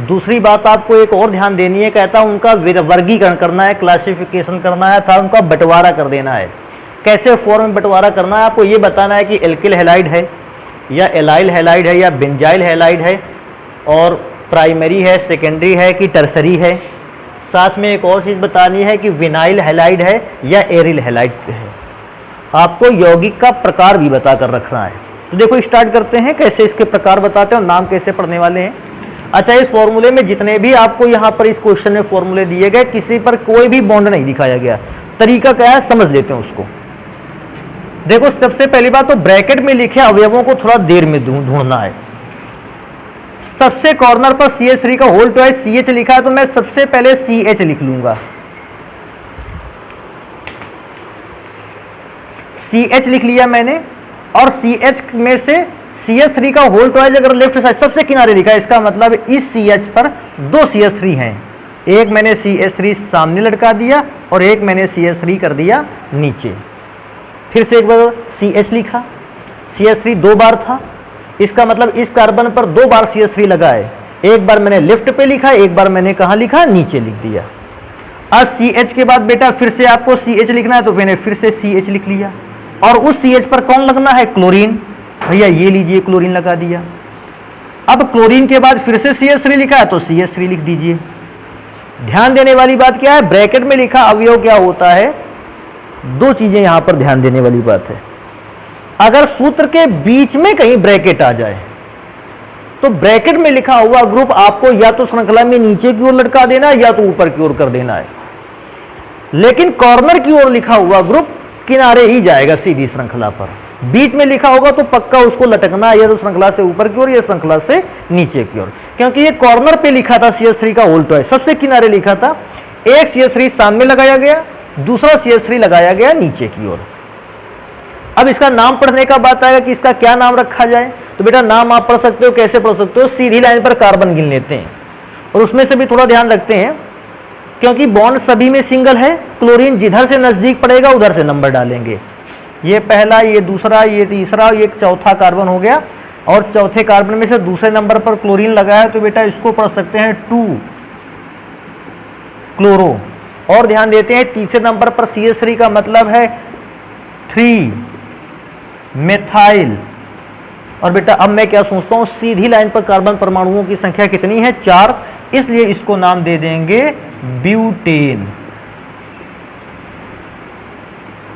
दूसरी बात आपको एक और ध्यान देनी है, कहता हूं उनका वर्गीकरण करना है, क्लासिफिकेशन करना है, था उनका बंटवारा कर देना है। कैसे फॉर्म में बंटवारा करना है आपको ये बताना है कि एल्किल हैलाइड है या एलाइल हैलाइड है या बेंजाइल हैलाइड है, और प्राइमरी है, सेकेंडरी है कि टर्सरी है। साथ में एक और चीज़ बतानी है कि विनाइल हैलाइड है या एरिल हैलाइड है। आपको यौगिक का प्रकार भी बता कर रखना है। तो देखो स्टार्ट करते हैं, कैसे इसके प्रकार बताते हैं और नाम कैसे पढ़ने वाले हैं। अच्छा, इस फॉर्मूले में जितने भी आपको यहाँ पर इस क्वेश्चन में फॉर्मूले दिए गए, किसी पर कोई भी बॉन्ड नहीं दिखाया गया। तरीका क्या है समझ लेते हैं उसको। देखो सबसे पहली बात तो ब्रैकेट में लिखे अवयवों को थोड़ा देर में ढूंढना है। सबसे कॉर्नर पर CH3 का होल ट्वाइस CH लिखा है, तो मैं सबसे पहले CH लिख लूंगा। CH लिख लिया मैंने, और CH में से CH3 का होल ट्वाइस अगर लेफ्ट साइड सबसे किनारे लिखा है, इसका मतलब इस CH पर 2 CH3 हैं। एक मैंने CH3 सामने लटका दिया और एक मैंने CH3 कर दिया नीचे। फिर से एक बार CH लिखा, CH3 2 बार था, इसका मतलब इस कार्बन पर 2 बार CH3 लगा है। एक बार मैंने लेफ्ट पे लिखा, एक बार मैंने कहाँ लिखा, नीचे लिख दिया। अब CH के बाद बेटा फिर से आपको CH लिखना है, तो मैंने फिर से CH लिख लिया, और उस CH पर कौन लगना है, क्लोरीन। भैया ये लीजिए क्लोरीन लगा दिया। अब क्लोरीन के बाद फिर से CH3 लिखा है, तो CH3 लिख दीजिए। ध्यान देने वाली बात क्या है, ब्रैकेट में लिखा अवयव क्या होता है, 2 चीजें यहां पर ध्यान देने वाली बात है। अगर सूत्र के बीच में कहीं ब्रैकेट आ जाए तो ब्रैकेट में लिखा हुआ ग्रुप आपको या तो श्रृंखला में नीचे की ओर लटका देना है या तो ऊपर की ओर कर देना है, लेकिन कॉर्नर की ओर लिखा हुआ ग्रुप किनारे ही जाएगा सीधी श्रृंखला पर। बीच में लिखा होगा तो पक्का उसको लटकना है या तो श्रृंखला से ऊपर की ओर या श्रृंखला से नीचे की ओर, क्योंकि ये कॉर्नर पे लिखा था CS3 का उल्टा है, सबसे किनारे लिखा था। एक CS3 सामने लगाया गया, दूसरा CS3 लगाया गया नीचे की ओर। अब इसका नाम पढ़ने का बात आएगा कि इसका क्या नाम रखा जाए, तो बेटा नाम आप पढ़ सकते हो, कैसे पढ़ सकते हो, सीधी लाइन पर कार्बन गिन लेते हैं और उसमें से भी थोड़ा ध्यान रखते हैं क्योंकि बॉन्ड सभी में सिंगल है। क्लोरीन जिधर से नजदीक पड़ेगा उधर से नंबर डालेंगे, ये पहला, ये दूसरा, ये तीसरा, ये चौथा कार्बन हो गया और चौथे कार्बन में से दूसरे नंबर पर क्लोरीन लगा है तो बेटा इसको पढ़ सकते हैं 2 क्लोरो। और ध्यान देते हैं तीसरे नंबर पर CS3 का मतलब है 3 मेथाइल। और बेटा अब मैं क्या सोचता हूं, सीधी लाइन पर कार्बन परमाणुओं की संख्या कितनी है, 4, इसलिए इसको नाम दे देंगे ब्यूटेन।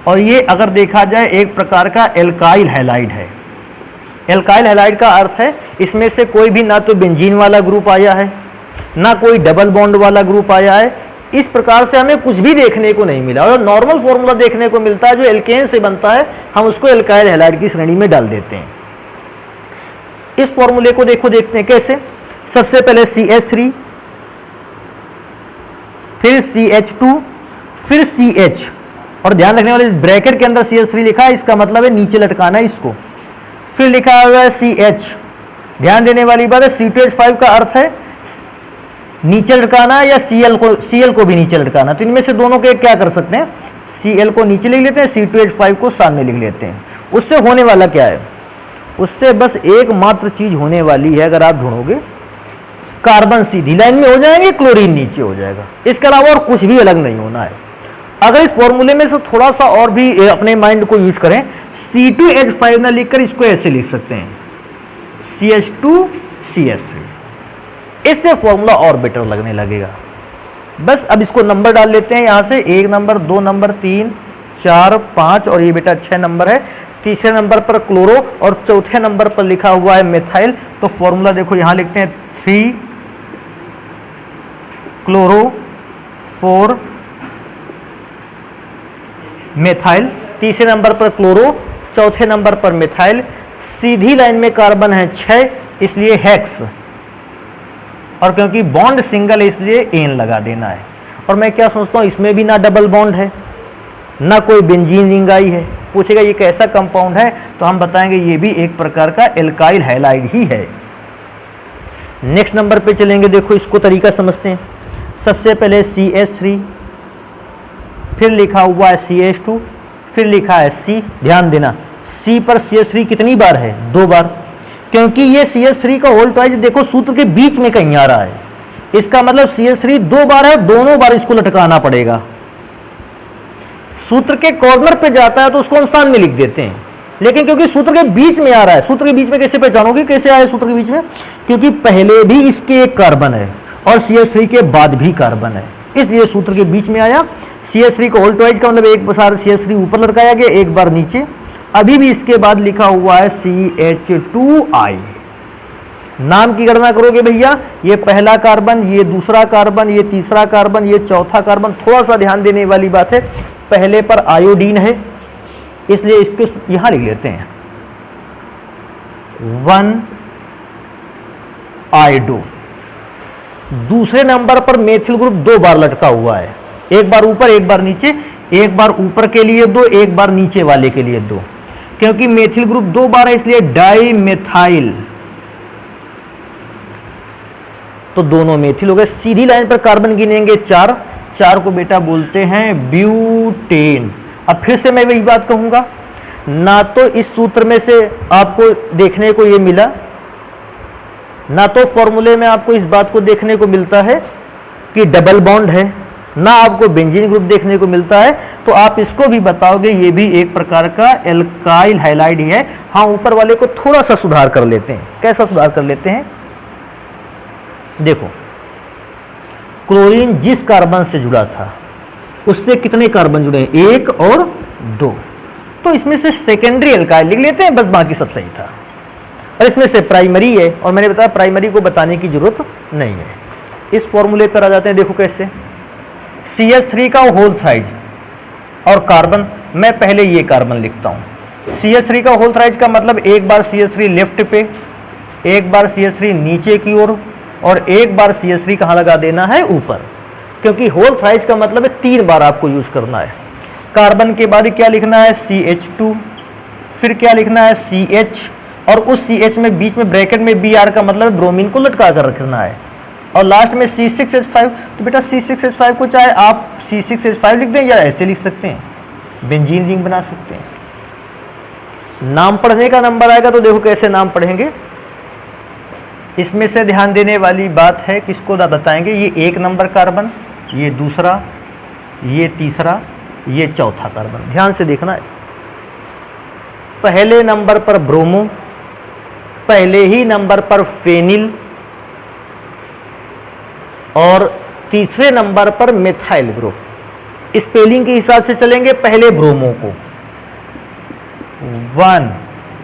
और ये अगर देखा जाए एक प्रकार का एल्काइल हैलाइड है। एल्काइल हैलाइड का अर्थ है इसमें से कोई भी ना तो बेंजीन वाला ग्रुप आया है ना कोई डबल बॉन्ड वाला ग्रुप आया है। इस प्रकार से हमें कुछ भी देखने को नहीं मिला और नॉर्मल फॉर्मूला देखने को मिलता है जो एल्केन से बनता है, हम उसको एल्काइल हैलाइड की श्रेणी में डाल देते हैं। इस फॉर्मूले को देखते हैं कैसे। सबसे पहले CH3, फिर CH2, फिर CH, और ध्यान रखने वाले ब्रैकेट के अंदर CH3 लिखा है, इसका मतलब है नीचे लटकाना है इसको। फिर लिखा हुआ है CH, ध्यान देने वाली बात है C2H5 का अर्थ है नीचे लटकाना या Cl को भी नीचे लटकाना। तो इनमें से दोनों के क्या कर सकते हैं, Cl को नीचे लिख लेते हैं, C2H5 को सामने लिख लेते हैं। उससे होने वाला क्या है, उससे बस एकमात्र चीज होने वाली है, अगर आप ढूंढोगे कार्बन सीधी लाइन में हो जाएंगे, क्लोरीन नीचे हो जाएगा, इसके अलावा और कुछ भी अलग नहीं होना है। अगर इस फॉर्मूले में से थोड़ा सा और भी अपने माइंड को यूज करें, C2H5 ना लिखकर इसको ऐसे लिख सकते हैं CH2 CH3, इससे फॉर्मूला और बेटर लगने लगेगा। बस अब इसको नंबर डाल लेते हैं यहां से, 1 नंबर, 2 नंबर, 3, 4, 5 और ये बेटा 6 नंबर है। तीसरे नंबर पर क्लोरो और चौथे नंबर पर लिखा हुआ है मेथाइल। तो फॉर्मूला देखो यहां लिखते हैं 3 क्लोरो 4 मेथाइल। तीसरे नंबर पर क्लोरो, चौथे नंबर पर मेथाइल। सीधी लाइन में कार्बन है 6, इसलिए हेक्स, और क्योंकि बॉन्ड सिंगल है इसलिए एन लगा देना है। और मैं क्या सोचता हूं, इसमें भी ना डबल बॉन्ड है ना कोई बेंजीन रिंग आई है। पूछेगा ये कैसा कंपाउंड है, तो हम बताएंगे ये भी एक प्रकार का एल्काइल हैलाइड ही है। नेक्स्ट नंबर पे चलेंगे, देखो इसको तरीका समझते हैं। सबसे पहले CH3, फिर लिखा हुआ है CH2, फिर लिखा है C। ध्यान देना C पर CH3 कितनी बार है, 2 बार, क्योंकि ये CH3 का होल ट्वाइस देखो सूत्र के बीच में कहीं आ रहा है, इसका मतलब CH3 2 बार है, दोनों बार इसको लटकाना पड़ेगा। सूत्र के कॉर्नर पे जाता है तो उसको हम सामने लिख देते हैं, लेकिन क्योंकि सूत्र के बीच में आ रहा है, सूत्र के बीच में कैसे पहचानोगे, कैसे आया सूत्र के बीच में, क्योंकि पहले भी इसके एक कार्बन है और CH3 के बाद भी कार्बन है, इसलिए सूत्र के बीच में आया। CH3 का होल ट्वाइस का मतलब एक बार CH3 ऊपर लटकाया गया, एक बार नीचे। अभी भी इसके बाद लिखा हुआ है CH2I। नाम की गणना करोगे भैया, ये पहला कार्बन, ये दूसरा कार्बन, ये तीसरा कार्बन, ये चौथा कार्बन। थोड़ा सा ध्यान देने वाली बात है, पहले पर आयोडीन है इसलिए इसको यहां लिख लेते हैं 1 आयोडो। दूसरे नंबर पर मेथिल ग्रुप 2 बार लटका हुआ है, एक बार ऊपर एक बार नीचे, एक बार ऊपर के लिए 2, एक बार नीचे वाले के लिए 2। क्योंकि मेथिल ग्रुप 2 बार है इसलिए डाई मेथाइल, तो दोनों मेथिल हो गए। सीधी लाइन पर कार्बन गिनेंगे 4, 4 को बेटा बोलते हैं ब्यूटेन। अब फिर से मैं वही बात कहूंगा, ना तो इस सूत्र में से आपको देखने को ये मिला, ना तो फॉर्मूले में आपको इस बात को देखने को मिलता है कि डबल बॉन्ड है, ना आपको बेंजीन ग्रुप देखने को मिलता है, तो आप इसको भी बताओगे ये भी एक प्रकार का एल्काइल हैलाइड ही है। हाँ, ऊपर वाले को थोड़ा सा सुधार कर लेते हैं। कैसा सुधार कर लेते हैं, देखो क्लोरीन जिस कार्बन से जुड़ा था उससे कितने कार्बन जुड़े हैं, 1 और 2, तो इसमें से सेकेंडरी एल्काइल लिख लेते हैं, बस बाकी सब सही था। और इसमें से प्राइमरी है, और मैंने बताया प्राइमरी को बताने की जरूरत नहीं है। इस फॉर्मूले पर आ जाते हैं, देखो कैसे। CH3 का होल थ्राइज और कार्बन, मैं पहले ये कार्बन लिखता हूँ। CH3 का होल थ्राइज का मतलब एक बार CH3 लेफ्ट पे, एक बार CH3 नीचे की ओर, और एक बार CH3 कहाँ लगा देना है, ऊपर, क्योंकि होल थ्राइज का मतलब है 3 बार आपको यूज करना है। कार्बन के बाद क्या लिखना है, CH2, फिर क्या लिखना है, CH, और उस CH में बीच में ब्रैकेट में Br का मतलब ब्रोमीन को लटका कर रखना है, और लास्ट में C6H5। तो बेटा C6H5 को चाहे आप C6H5 लिख दें या ऐसे लिख सकते हैं, बेंजीन रिंग बना सकते हैं। नाम पढ़ने का नंबर आएगा तो देखो कैसे नाम पढ़ेंगे। इसमें से ध्यान देने वाली बात है, किसको बताएंगे, ये 1 नंबर कार्बन, ये दूसरा, ये तीसरा, ये चौथा कार्बन। ध्यान से देखना है। पहले नंबर पर ब्रोमो, पहले ही नंबर पर फेनिल, और तीसरे नंबर पर मिथाइल ग्रुप। स्पेलिंग के हिसाब से चलेंगे, पहले ब्रोमो को 1,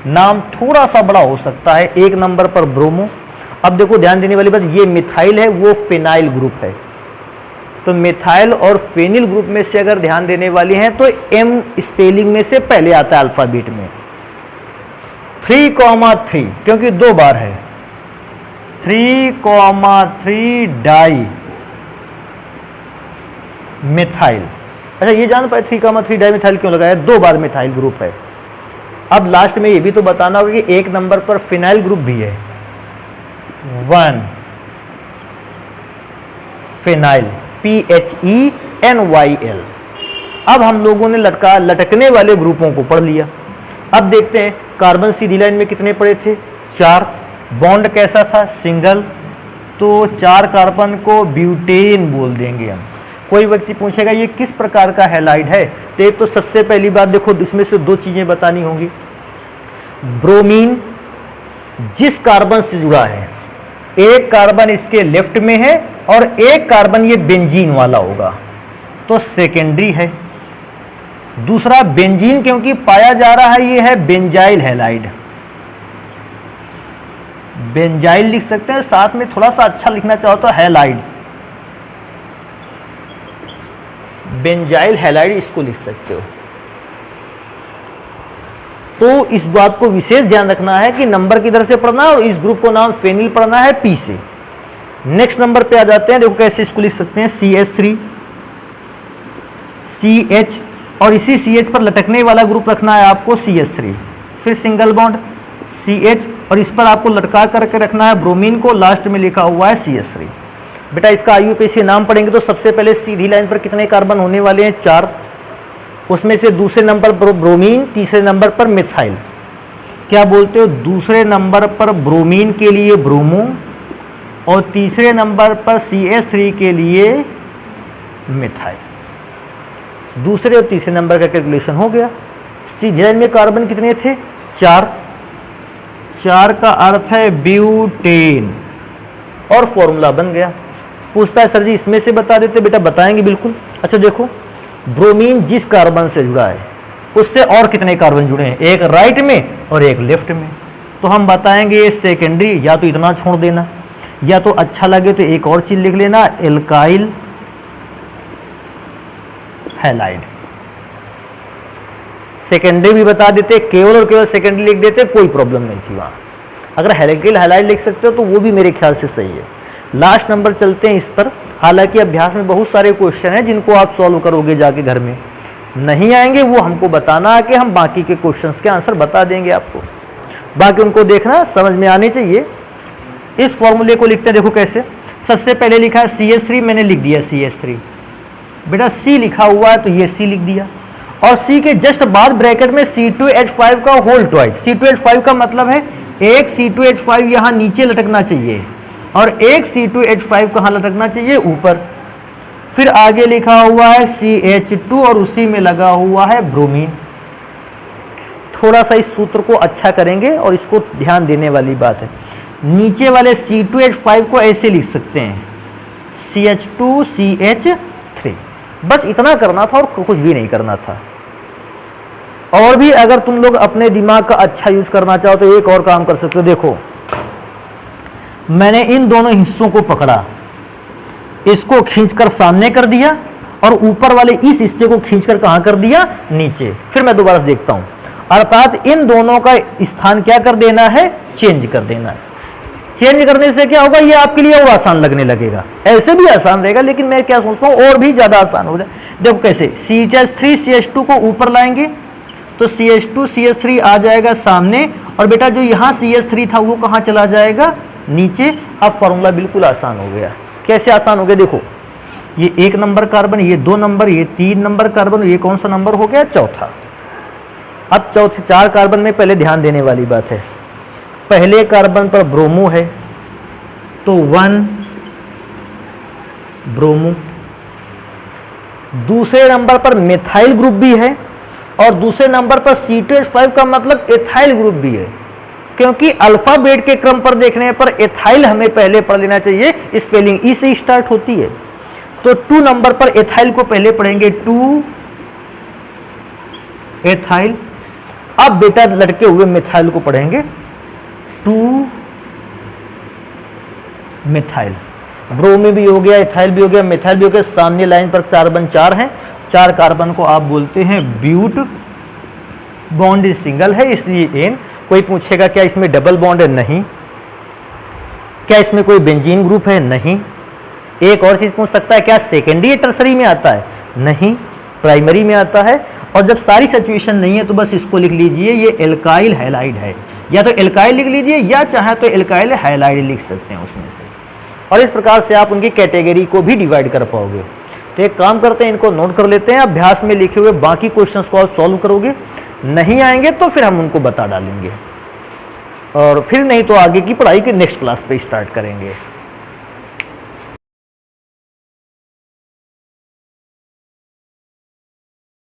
नाम थोड़ा सा बड़ा हो सकता है, 1 नंबर पर ब्रोमो। अब देखो ध्यान देने वाली बात, ये मिथाइल है, वो फेनाइल ग्रुप है, तो मिथाइल और फेनिल ग्रुप में से अगर ध्यान देने वाली हैं तो M स्पेलिंग में से पहले आता है अल्फाबेट में। 3,3 क्योंकि 2 बार है, 3,3 डाई मिथाइल। अच्छा ये जान पाए 3,3 डाई मिथाइल क्यों लगाया, 2 बार मिथाइल ग्रुप है। अब लास्ट में ये भी तो बताना होगा कि 1 नंबर पर फिनाइल ग्रुप भी है, 1 फिनाइल, PHENYL। अब हम लोगों ने लटकने वाले ग्रुपों को पढ़ लिया। अब देखते हैं कार्बन सीधी लाइन में कितने पड़े थे, 4। बॉन्ड कैसा था, सिंगल, तो 4 कार्बन को ब्यूटेन बोल देंगे हम। कोई व्यक्ति पूछेगा ये किस प्रकार का हैलाइड है, तो एक तो सबसे पहली बात देखो, इसमें से 2 चीजें बतानी होंगी। ब्रोमीन जिस कार्बन से जुड़ा है, एक कार्बन इसके लेफ्ट में है और एक कार्बन ये बेंजीन वाला होगा, तो सेकेंडरी है। दूसरा बेंजीन क्योंकि पाया जा रहा है, ये है बेंजाइल हैलाइड, बेंजाइल लिख सकते हैं, साथ में थोड़ा सा अच्छा लिखना चाहो तो हैलाइड्स, बेंजाइल हैलाइड इसको लिख सकते हो। तो इस बात को विशेष ध्यान रखना है कि नंबर किधर से पढ़ना है, और इस ग्रुप को नाम फेनिल पढ़ना है P से। नेक्स्ट नंबर पे आ जाते हैं, देखो कैसे इसको लिख सकते हैं, CH3 CH, और इसी CH पर लटकने वाला ग्रुप रखना है आपको CH3, फिर सिंगल बॉन्ड CH, और इस पर आपको लटका करके रखना है ब्रोमीन को, लास्ट में लिखा हुआ है CH3। बेटा इसका IUPAC नाम पढ़ेंगे तो सबसे पहले सीधी लाइन पर कितने कार्बन होने वाले हैं, 4, उसमें से दूसरे नंबर पर ब्रोमीन, तीसरे नंबर पर मिथाइल। क्या बोलते हो, दूसरे नंबर पर ब्रोमीन के लिए ब्रोमो, और तीसरे नंबर पर CH3 के लिए मिथाइल। दूसरे और तीसरे नंबर का कैलकुलेशन हो गया। सीधी लाइन में कार्बन कितने थे, 4, 4 का अर्थ है ब्यूटेन, और फॉर्मूला बन गया। पूछता है सर जी इसमें से बता देते, बेटा बताएंगे बिल्कुल। अच्छा देखो, ब्रोमीन जिस कार्बन से जुड़ा है उससे और कितने कार्बन जुड़े हैं, एक राइट में और एक लेफ्ट में, तो हम बताएंगे ये सेकेंडरी, या तो इतना छोड़ देना, या तो अच्छा लगे तो एक और चीज लिख लेना, एल्काइल हैलाइड। सेकेंडरी भी बता देते, केवल और केवल सेकेंडरी लिख देते, कोई प्रॉब्लम नहीं थी वहां। अगर एल्काइल हैलाइड लिख सकते हो तो वो भी मेरे ख्याल से सही है। लास्ट नंबर चलते हैं इस पर। हालांकि अभ्यास में बहुत सारे क्वेश्चन हैं जिनको आप सॉल्व करोगे जाके घर में, नहीं आएंगे वो हमको बताना है कि हम बाकी के क्वेश्चंस के आंसर बता देंगे आपको, बाकी उनको देखना समझ में आने चाहिए। इस फॉर्मूले को लिखते हैं, देखो कैसे। सबसे पहले लिखा है CH3, मैंने लिख दिया CH3। बेटा C लिखा हुआ है तो ये C लिख दिया, और C के जस्ट बाद ब्रैकेट में C2H5 का होल ट्वाइस। C2H5 का मतलब है एक C2H5 यहाँ नीचे लटकना चाहिए और एक C2H5 कहाँ लटकना चाहिए, ऊपर। फिर आगे लिखा हुआ है CH2 और उसी में लगा हुआ है ब्रोमीन। थोड़ा सा इस सूत्र को अच्छा करेंगे और इसको ध्यान देने वाली बात है। नीचे वाले C2H5 को ऐसे लिख सकते हैं CH2CH3, बस इतना करना था और कुछ भी नहीं करना था। और भी अगर तुम लोग अपने दिमाग का अच्छा यूज करना चाहो तो एक और काम कर सकते हो। देखो मैंने इन दोनों हिस्सों को पकड़ा, इसको खींचकर सामने कर दिया और ऊपर वाले इस हिस्से को खींचकर कहां कर दिया, नीचे। फिर मैं दोबारा देखता हूं, अर्थात इन दोनों का स्थान क्या कर देना है, चेंज कर देना है। चेंज करने से क्या होगा, ये आपके लिए और आसान लगने लगेगा। ऐसे भी आसान रहेगा लेकिन मैं क्या सोचता हूं और भी ज्यादा आसान हो जाए। देखो कैसे, CH3 CH2 को ऊपर लाएंगे तो CH2 CH3 आ जाएगा सामने, और बेटा जो यहां CH3 था वो कहां चला जाएगा, नीचे। अब फॉर्मूला बिल्कुल आसान हो गया। कैसे आसान हो गया, देखो ये 1 नंबर कार्बन, ये 2 नंबर, ये 3 नंबर कार्बन, ये कौन सा नंबर हो गया, चौथा। अब चौथे 4 कार्बन में पहले ध्यान देने वाली बात है, पहले कार्बन पर ब्रोमो है तो 1 ब्रोमो, दूसरे नंबर पर मिथाइल ग्रुप भी है और दूसरे नंबर पर C2H5 का मतलब एथाइल ग्रुप भी है, क्योंकि अल्फाबेट के क्रम पर देखने पर एथाइल हमें पहले पढ़ लेना चाहिए, स्पेलिंग ई से स्टार्ट होती है। तो 2 नंबर पर एथाइल को पहले पढ़ेंगे, 2 एथाइल। अब बेटा लटके हुए मिथाइल को पढ़ेंगे, 2 मिथाइल। ब्रोमी भी हो गया, एथाइल भी हो गया, मिथाइल भी हो गया। सामने लाइन पर कार्बन 4 हैं, 4 कार्बन को आप बोलते हैं ब्यूट। बॉन्ड सिंगल है इसलिए एन। कोई पूछेगा क्या इसमें डबल बॉन्ड है, नहीं। क्या इसमें कोई बेंजीन ग्रुप है, नहीं। एक और चीज पूछ सकता है, क्या सेकेंडरी या टर्सरी में आता है, नहीं, प्राइमरी में आता है। और जब सारी सिचुएशन नहीं है तो बस इसको लिख लीजिए, ये एल्काइल हैलाइड है, या तो एल्काइल लिख लीजिए या चाहे तो एल्काइल हैलाइड लिख सकते हैं उसमें से। और इस प्रकार से आप उनकी कैटेगरी को भी डिवाइड कर पाओगे। तो एक काम करते हैं, इनको नोट कर लेते हैं, अभ्यास में लिखे हुए बाकी क्वेश्चंस को आप सॉल्व करोगे। नहीं आएंगे तो फिर हम उनको बता डालेंगे, और फिर नहीं तो आगे की पढ़ाई के नेक्स्ट क्लास पे स्टार्ट करेंगे।